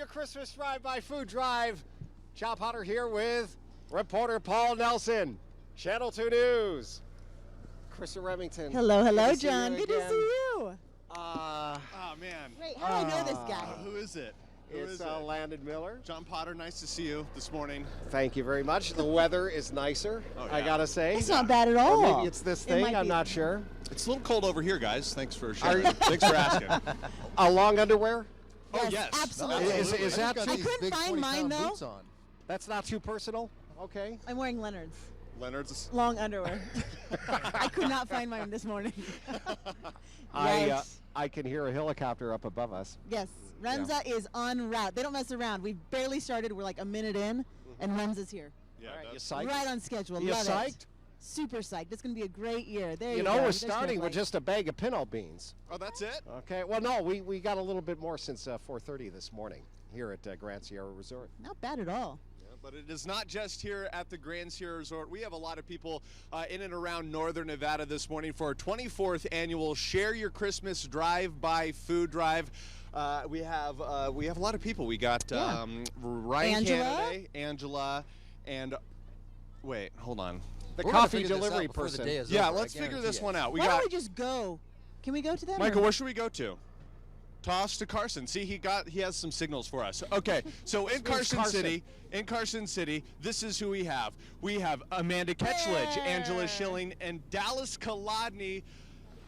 your Christmas drive-by food drive. John Potter here with reporter Paul Nelson, Channel 2 News. Krista Remington. Hello, Good to John. see you Good to again. see you. Oh, man. Wait, how do I know this guy? Who is it? It's Landon Miller. John Potter, nice to see you this morning. Thank you very much. The weather is nicer, Oh, I yeah. gotta say. It's not bad at Or all. maybe it's this It thing, might I'm be. not sure. It's a little cold over here, guys. Thanks for Are sharing. you- Thanks for asking. Long underwear? Oh, Yes, yes. absolutely. Is that I couldn't find mine, though. Boots on. That's not too personal? Okay. I'm wearing Leonard's Leonard's. long underwear. I could not find mine this morning. I can hear a helicopter up above us. Yes, Remza is en route. They don't mess around. We barely started. We're like a minute in, and Remza's here. Yeah, All right, you that's- psyched? Right on schedule. You Love psyched? it. Super psyched. It's going to be a great year. There you You go. know, we're There's starting with Snowflake. just a bag of pinto beans. Oh, that's it? Okay. Well, no, we got a little bit more since 4:30 this morning here at Grand Sierra Resort. Not bad at all. But it is not just here at the Grand Sierra Resort. We have a lot of people in and around northern Nevada this morning for our 24th annual Share Your Christmas Drive-By Food Drive. We have a lot of people. We got Ryan Angela? Kennedy, Angela, and wait, hold on. The We're gonna coffee figure this out delivery before the person. day is Yeah, over, I let's figure guarantee this it. one out. We Why got don't we just go? Can we go to them? Michael. or- Where should we go to? Toss to Carson. See, he has some signals for us. Okay, so in Carson City, this is who we have. We have Amanda Ketchledge, Angela Schilling, and Dallas Kolodny.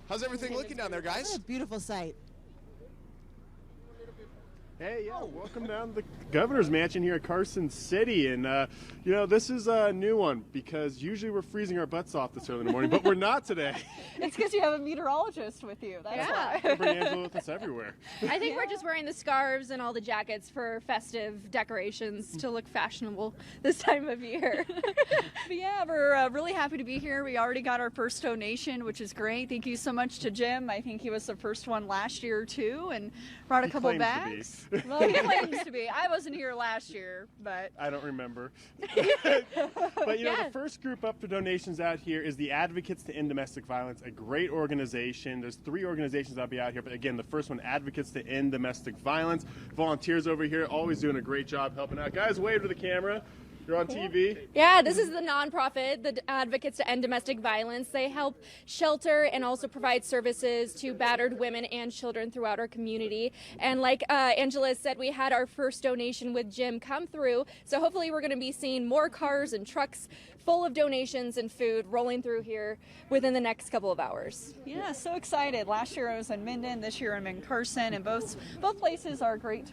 How's everything looking down there, What guys? a beautiful sight. Hey, yeah, welcome down to the governor's mansion here at Carson City. And, this is a new one because usually we're freezing our butts off this early in the morning, but we're not today. It's because you have a meteorologist with you. That's why. We bring Angela with us everywhere. I think we're just wearing the scarves and all the jackets for festive decorations to look fashionable this time of year. But yeah, we're really happy to be here. We already got our first donation, which is great. Thank you so much to Jim. I think he was the first one last year too, and brought a He couple claims to bags. Well, he claims to be. I wasn't here last year, but I don't remember. But, the first group up for donations out here is the Advocates to End Domestic Violence, a great organization. There's 3 organizations that'll be out here. But again, the first one, Advocates to End Domestic Violence. Volunteers over here, always doing a great job helping out. Guys, wave to the camera. You're on TV. Yeah, this is the nonprofit, the Advocates to End Domestic Violence. They help shelter and also provide services to battered women and children throughout our community. And like Angela said, we had our first donation with Jim come through. So hopefully we're going to be seeing more cars and trucks full of donations and food rolling through here within the next couple of hours. yeah, so excited. Last year I was in Minden. This year I'm in Carson, and both places are great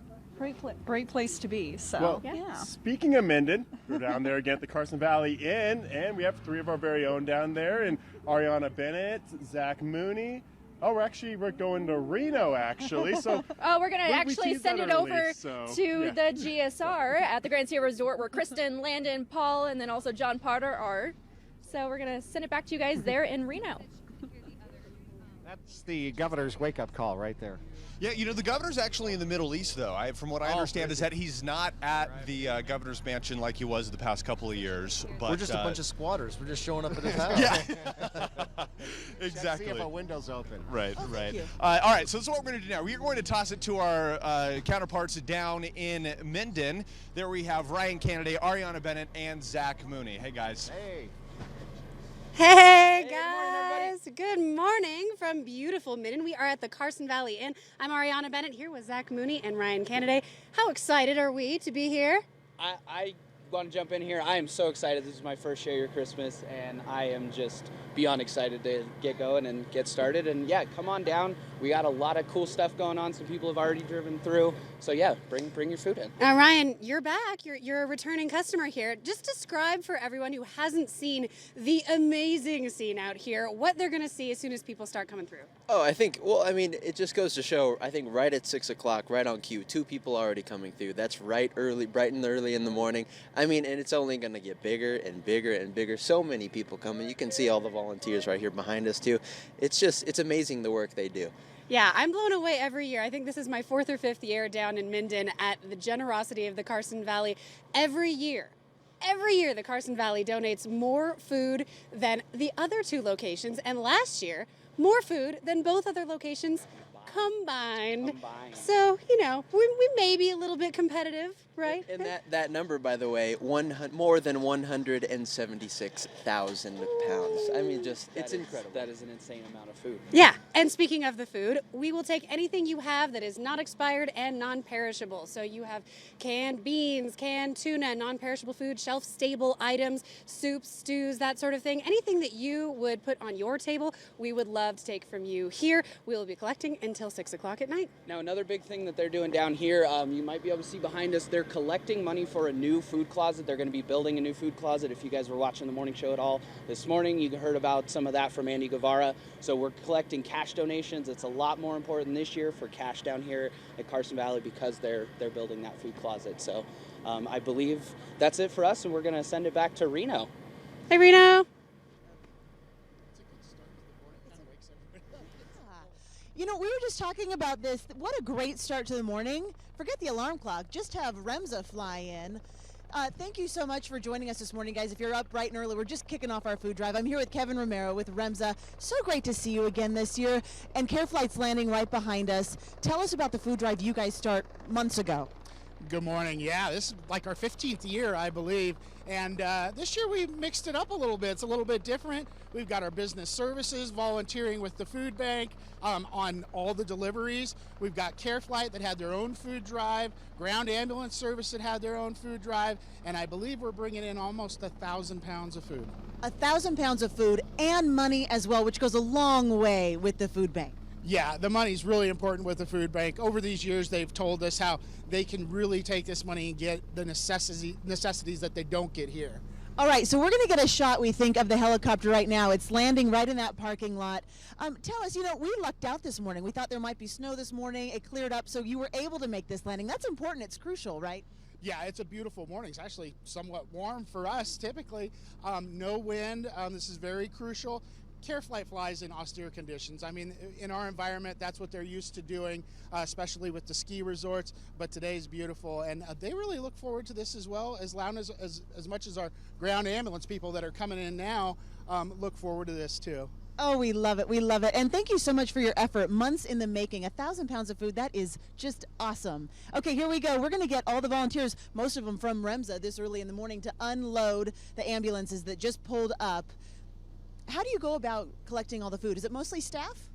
place to be. So Well, yeah. Speaking of Minden, we're down there again at the Carson Valley Inn, and we have 3 of our very own down there, and Ariana Bennett, Zach Mooney. Oh, we're going to Reno, actually. So Oh, we're going to we actually teased send that it early, over so, to yeah. the GSR at the Grand Sierra Resort where Kristen, Landon, Paul, and then also John Potter are. So we're going to send it back to you guys there in Reno. That's the governor's wake-up call right there. Yeah, the governor's actually in the Middle East, though. From what I understand, is that he's not at the governor's mansion like he was the past couple of years. But We're just a bunch of squatters. We're just showing up at his house. Yeah, exactly. See if a window's open. Right, Oh, thank right. you. All right, so this is what we're going to do now. We're going to toss it to our counterparts down in Minden. There we have Ryan Kennedy, Ariana Bennett, and Zach Mooney. Hey, guys. Hey. Hey guys, good morning from beautiful Minden. We are at the Carson Valley Inn. I'm Ariana Bennett here with Zach Mooney and Ryan Kennedy. How excited are we to be here? I want to jump in here. I am so excited. This is my first Share Your Christmas, and I am just beyond excited to get going and get started. And yeah, come on down. We got a lot of cool stuff going on. Some people have already driven through. So yeah, bring your food in. Now Ryan, you're back. You're a returning customer here. Just describe for everyone who hasn't seen the amazing scene out here, what they're going to see as soon as people start coming through. Oh, it just goes to show, I think right at 6 o'clock, right on cue, 2 people already coming through. That's right bright and early in the morning. And it's only going to get bigger and bigger and bigger. So many people coming. You can see all the volunteers right here behind us, too. It's amazing the work they do. Yeah, I'm blown away every year. I think this is my 4th or 5th year down in Minden at the generosity of the Carson Valley. Every year, the Carson Valley donates more food than the other 2 locations. And last year, more food than both other locations combined. Combined. So, you know, we may be a little bit competitive, right? And that number, by the way, more than 176,000 pounds. I mean, it's incredible. That is an insane amount of food. Yeah, and speaking of the food, we will take anything you have that is not expired and non-perishable. So you have canned beans, canned tuna, non-perishable food, shelf-stable items, soups, stews, that sort of thing. Anything that you would put on your table, we would love to take from you here. We will be collecting until 6 o'clock at night. Now, another big thing that they're doing down here, you might be able to see behind us, they're collecting money for a new food closet. They're going to be building a new food closet. If you guys were watching the morning show at all this morning, you heard about some of that from Andy Guevara. So we're collecting cash donations. It's a lot more important this year for cash down here at Carson Valley because they're building that food closet. So I believe that's it for us, and we're going to send it back to Reno. Hey, Reno. You know, we were just talking about this. What a great start to the morning. Forget the alarm clock. Just have Remza fly in. Thank you so much for joining us this morning, guys. If you're up bright and early, we're just kicking off our food drive. I'm here with Kevin Romero with Remza. So great to see you again this year. And Care Flight's landing right behind us. Tell us about the food drive you guys start months ago. Good morning. Yeah, this is like our 15th year, I believe. And this year we mixed it up a little bit. It's a little bit different. We've got our business services, volunteering with the food bank on all the deliveries. We've got Care Flight that had their own food drive, ground ambulance service that had their own food drive, and I believe we're bringing in almost 1,000 pounds of food. 1,000 pounds of food and money as well, which goes a long way with the food bank. Yeah, the money's really important with the food bank. Over these years, they've told us how they can really take this money and get the necessities that they don't get here. All right, so we're going to get a shot, we think, of the helicopter right now. It's landing right in that parking lot. Tell us, you know, we lucked out this morning. We thought there might be snow this morning. It cleared up, so you were able to make this landing. That's important. It's crucial, right? Yeah, it's a beautiful morning. It's actually somewhat warm for us, typically. No wind. This is very crucial. Care Flight flies in austere conditions. I mean, in our environment, that's what they're used to doing, especially with the ski resorts. But today's beautiful, and they really look forward to this as well, as much as our ground ambulance people that are coming in now look forward to this too. Oh, we love it. We love it. And thank you so much for your effort. Months in the making. 1,000 pounds of food. That is just awesome. Okay, here we go. We're going to get all the volunteers, most of them from Remza, this early in the morning to unload the ambulances that just pulled up. How do you go about collecting all the food? Is it mostly staff?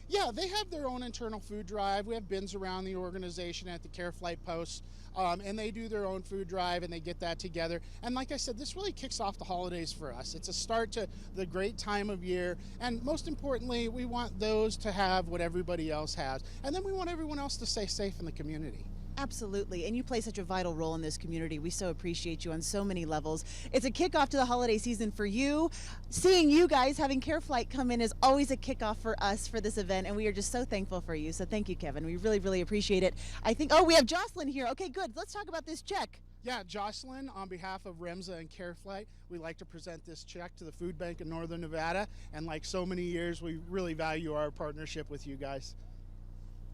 Yeah, they have their own internal food drive. We have bins around the organization at the Care Flight posts, and they do their own food drive, and they get that together. And like I said, this really kicks off the holidays for us. It's a start to the great time of year, and most importantly, we want those to have what everybody else has. And then we want everyone else to stay safe in the community. Absolutely, and you play such a vital role in this community. We so appreciate you on so many levels. It's a kickoff to the holiday season for you. Seeing you guys having Care Flight come in is always a kickoff for us for this event, and we are just so thankful for you. So thank you, Kevin. We really, really appreciate it. I think, oh, we have Jocelyn here. Okay, good. Let's talk about this check. Yeah, Jocelyn, on behalf of Remza and Care Flight, we'd like to present this check to the Food Bank of Northern Nevada, and like so many years, we really value our partnership with you guys.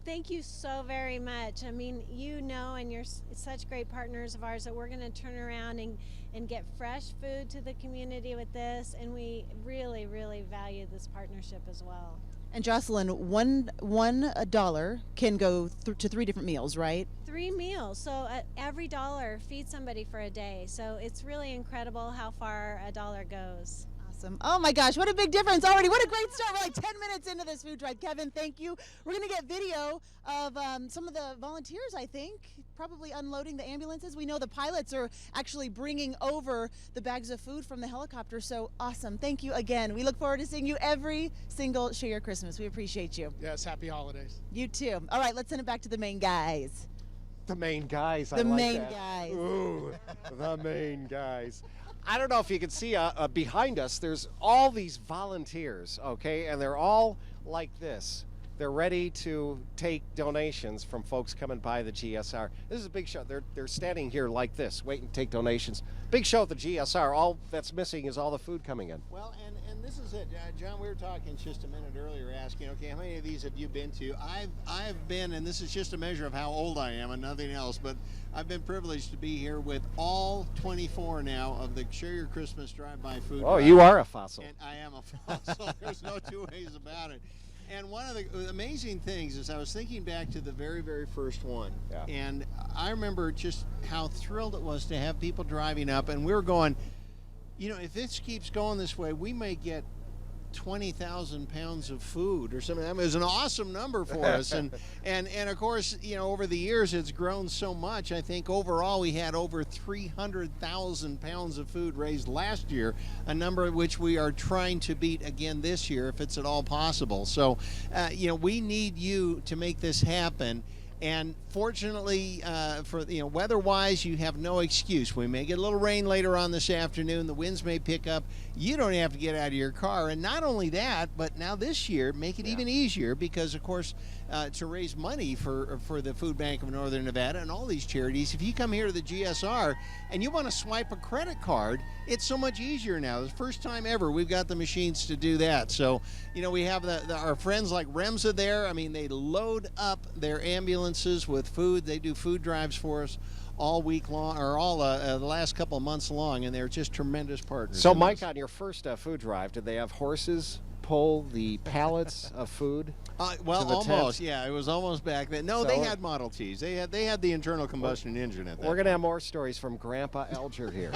Thank you so very much. I mean, you know, and you're such great partners of ours that we're going to turn around and get fresh food to the community with this, and we really, really value this partnership as well. And Jocelyn, $1 can go to 3 different meals, right? 3 meals. So every dollar feeds somebody for a day. So it's really incredible how far a dollar goes. Awesome. Oh my gosh, what a big difference already. What a great start. We're like 10 minutes into this food drive. Kevin, thank you. We're going to get video of some of the volunteers, I think, probably unloading the ambulances. We know the pilots are actually bringing over the bags of food from the helicopter. So awesome. Thank you again. We look forward to seeing you every single Share Your Christmas. We appreciate you. Yes, happy holidays. You too. All right, let's send it back to the main guys. The main guys. The main guys. Ooh, the main guys. I don't know if you can see behind us, there's all these volunteers, okay, and they're all like this. They're ready to take donations from folks coming by the GSR. This is a big show. They're standing here like this, waiting to take donations. Big show at the GSR. All that's missing is all the food coming in. Well, and this is it. John, we were talking just a minute earlier, asking, okay, how many of these have you been to? I've been, and this is just a measure of how old I am and nothing else, but I've been privileged to be here with all 24 now of the Share Your Christmas Drive-By Food Oh, Drive. you are a fossil. And I am a fossil. There's no two ways about it. And one of the amazing things is I was thinking back to the very, very first one. Yeah. And I remember just how thrilled it was to have people driving up. And we were going, you know, if this keeps going this way, we may get 20,000 pounds of food or something. I mean, it was an awesome number for us. And of course, you know, over the years, it's grown so much. I think overall we had over 300,000 pounds of food raised last year, a number which we are trying to beat again this year if it's at all possible. So, you know, we need you to make this happen. And fortunately, for weather-wise, you have no excuse. We may get a little rain later on this afternoon. The winds may pick up. You don't have to get out of your car. And not only that, but now this year, make it even easier because, of course, to raise money for the Food Bank of Northern Nevada and all these charities. If you come here to the GSR and you want to swipe a credit card, it's so much easier now. It's the first time ever we've got the machines to do that. So, you know, we have our friends like Remza there. I mean, they load up their ambulances with food. They do food drives for us all week long, or all the last couple of months long, and they're just tremendous partners. So, Mike, on your first food drive, did they have horses pull the pallets of food? Well, to the almost. tent? Yeah, it was almost back then. No, So- they had Model Ts. They had the internal combustion engine at that. We're going to have more stories from Grandpa Elger here.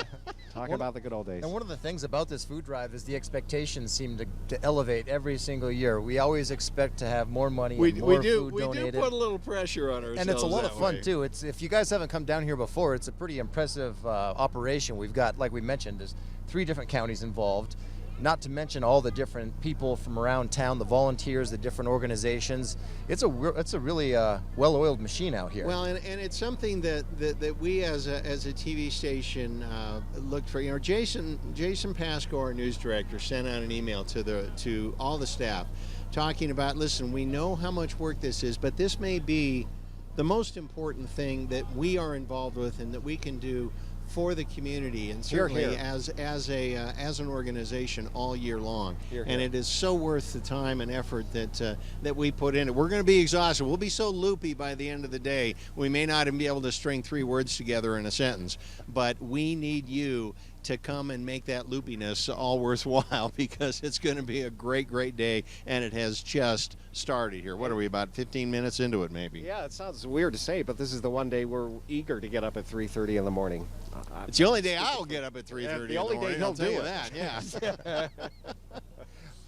Talking about the good old days. And one of the things about this food drive is the expectations seem to elevate every single year. We always expect to have more money and more food donated. We do put a little pressure on ourselves. And it's a lot of that fun way. too. If you guys haven't come down here before, it's a pretty impressive operation. We've got, like we mentioned, there's 3 different counties involved. Not to mention all the different people from around town, the volunteers, the different organizations. It's a really well-oiled machine out here. Well, and it's something that we as a TV station looked for. You know, Jason Pasco, our news director, sent out an email to all the staff talking about, listen, we know how much work this is, but this may be the most important thing that we are involved with and that we can do for the community, and certainly as an organization all year long. And it is so worth the time and effort that we put in it. We're going to be exhausted. We'll be so loopy by the end of the day. We may not even be able to string 3 words together in a sentence, but we need you to come and make that loopiness all worthwhile, because it's going to be a great day, and it has just started here. What are we, about 15 minutes into it maybe? Yeah, it sounds weird to say, but this is the one day we're eager to get up at 3:30 in the morning. It's the only day I'll get up at 3:30 in the only morning, day he'll I'll tell do you it. that, yeah.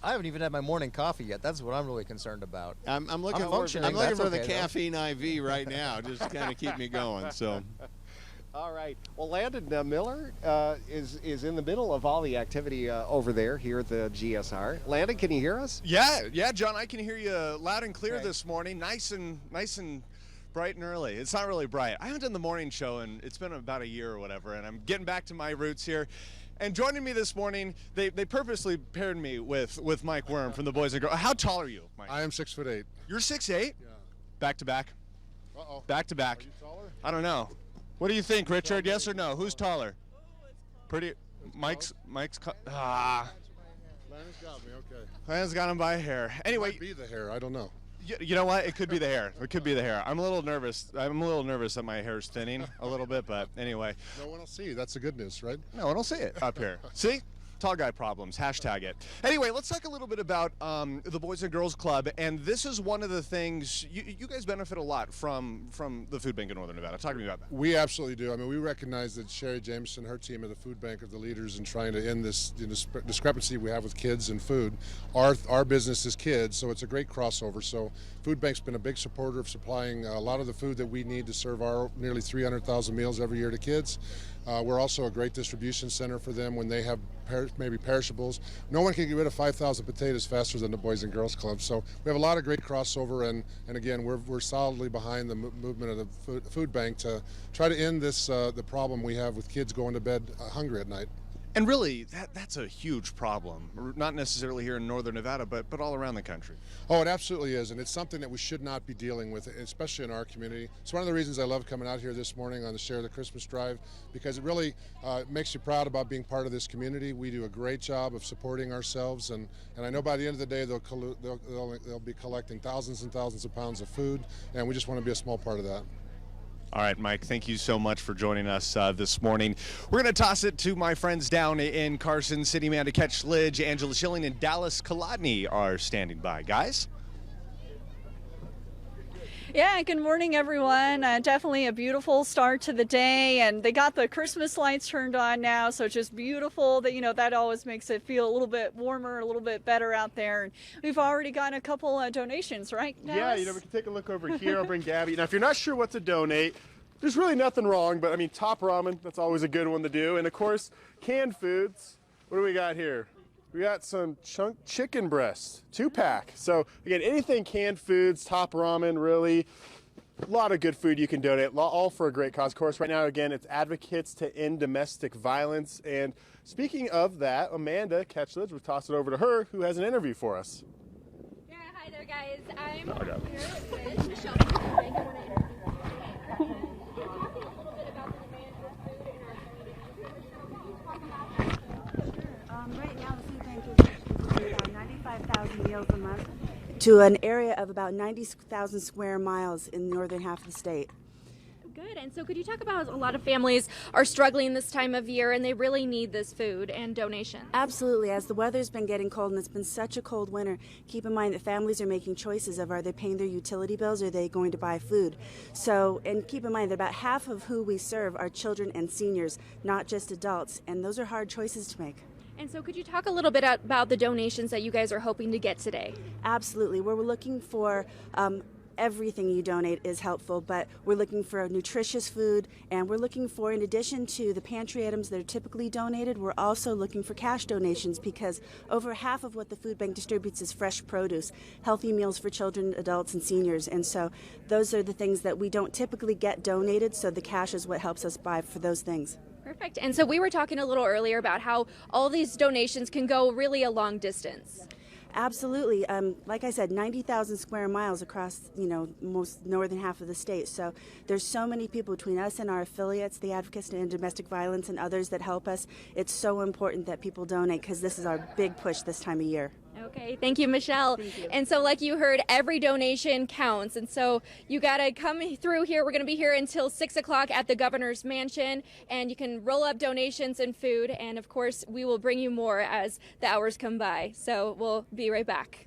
I haven't even had my morning coffee yet. That's what I'm really concerned about. I'm looking for the caffeine IV right now, just to kind of keep me going. So. All right. Well, Landon Miller is in the middle of all the activity over there here at the GSR. Landon, can you hear us? Yeah, John, I can hear you loud and clear this morning. Nice and bright and early. It's not really bright. I haven't done the morning show, and it's been about a year or whatever, and I'm getting back to my roots here. And joining me this morning, they purposely paired me with Mike Worm from the Boys and Girls. How tall are you, Mike? I am 6'8". You're 6'8"? Yeah. Back to back? Uh-oh. Back to back. Are you taller? I don't know. What do you think, Richard? Yes or no? Who's taller? Pretty. Mike's. Landon's got me, okay. Landon's got him by a hair. Anyway. It might be the hair, I don't know. You know what? It could be the hair. It could be the hair. I'm a little nervous. That my hair's thinning a little bit, but anyway. No one will see you. That's the good news, right? No one will see it up here. See? Tall guy problems. Hashtag it. Anyway, let's talk a little bit about the Boys and Girls Club. And this is one of the things, you guys benefit a lot from the Food Bank of Northern Nevada. Talk to me about that. We absolutely do. I mean, we recognize that Sherry Jameson, her team at the Food Bank, are the leaders in trying to end this discrepancy we have with kids and food. Our business is kids, so it's a great crossover. So Food Bank's been a big supporter of supplying a lot of the food that we need to serve our nearly 300,000 meals every year to kids. We're also a great distribution center for them when they have maybe perishables. No one can get rid of 5,000 potatoes faster than the Boys and Girls Club. So we have a lot of great crossover, and again, we're solidly behind the movement of the food bank to try to end this the problem we have with kids going to bed hungry at night. And really, that's a huge problem, not necessarily here in Northern Nevada, but all around the country. Oh, it absolutely is, and it's something that we should not be dealing with, especially in our community. It's one of the reasons I love coming out here this morning on the Share the Christmas Drive, because it really makes you proud about being part of this community. We do a great job of supporting ourselves, and I know by the end of the day they'll be collecting thousands and thousands of pounds of food, and we just want to be a small part of that. All right, Mike, thank you so much for joining us this morning. We're going to toss it to my friends down in Carson City. Amanda Ketchledge, Angela Schilling, and Dallas Kolodny are standing by. Guys? Yeah, good morning, everyone. Definitely a beautiful start to the day, and they got the Christmas lights turned on now, so it's just beautiful. That that always makes it feel a little bit warmer, a little bit better out there. And we've already gotten a couple donations, right, Dallas? Yeah, we can take a look over here. I'll bring Gabby. Now, if you're not sure what to donate, there's really nothing wrong, but I mean, top ramen, that's always a good one to do. And of course, canned foods. What do we got here? We got some chunk chicken breasts, 2-pack. So again, anything canned foods, top ramen, really, a lot of good food you can donate, all for a great cause. Of course, right now, again, it's Advocates to End Domestic Violence. And speaking of that, Amanda Ketchledge, we'll toss it over to her, who has an interview for us. Yeah, hi there, guys. I'm here with Michelle from the food bank. I want to introduce you. Talking a little bit about the demand for food in our community. Right now, the food bank is distributing about 95,000 meals a month to an area of about 90,000 square miles in the northern half of the state. Good. And so could you talk about a lot of families are struggling this time of year and they really need this food and donations? Absolutely. As the weather's been getting cold and it's been such a cold winter, keep in mind that families are making choices of are they paying their utility bills or are they going to buy food. So, and keep in mind that about half of who we serve are children and seniors, not just adults, and those are hard choices to make. And so could you talk a little bit about the donations that you guys are hoping to get today? Absolutely. We're looking for everything you donate is helpful, but we're looking for nutritious food, and we're looking for, in addition to the pantry items that are typically donated, we're also looking for cash donations because over half of what the food bank distributes is fresh produce, healthy meals for children, adults, and seniors. And so those are the things that we don't typically get donated, so the cash is what helps us buy for those things. Perfect. And so we were talking a little earlier about how all these donations can go really a long distance. Absolutely. Like I said, 90,000 square miles across, most northern half of the state. So there's so many people between us and our affiliates, the Advocates to End Domestic Violence and others that help us. It's so important that people donate because this is our big push this time of year. Okay, thank you, Michelle. Thank you. And so like you heard, every donation counts. And so you got to come through here. We're going to be here until 6 o'clock at the governor's mansion. And you can roll up donations and food. And of course, we will bring you more as the hours come by. So we'll be right back.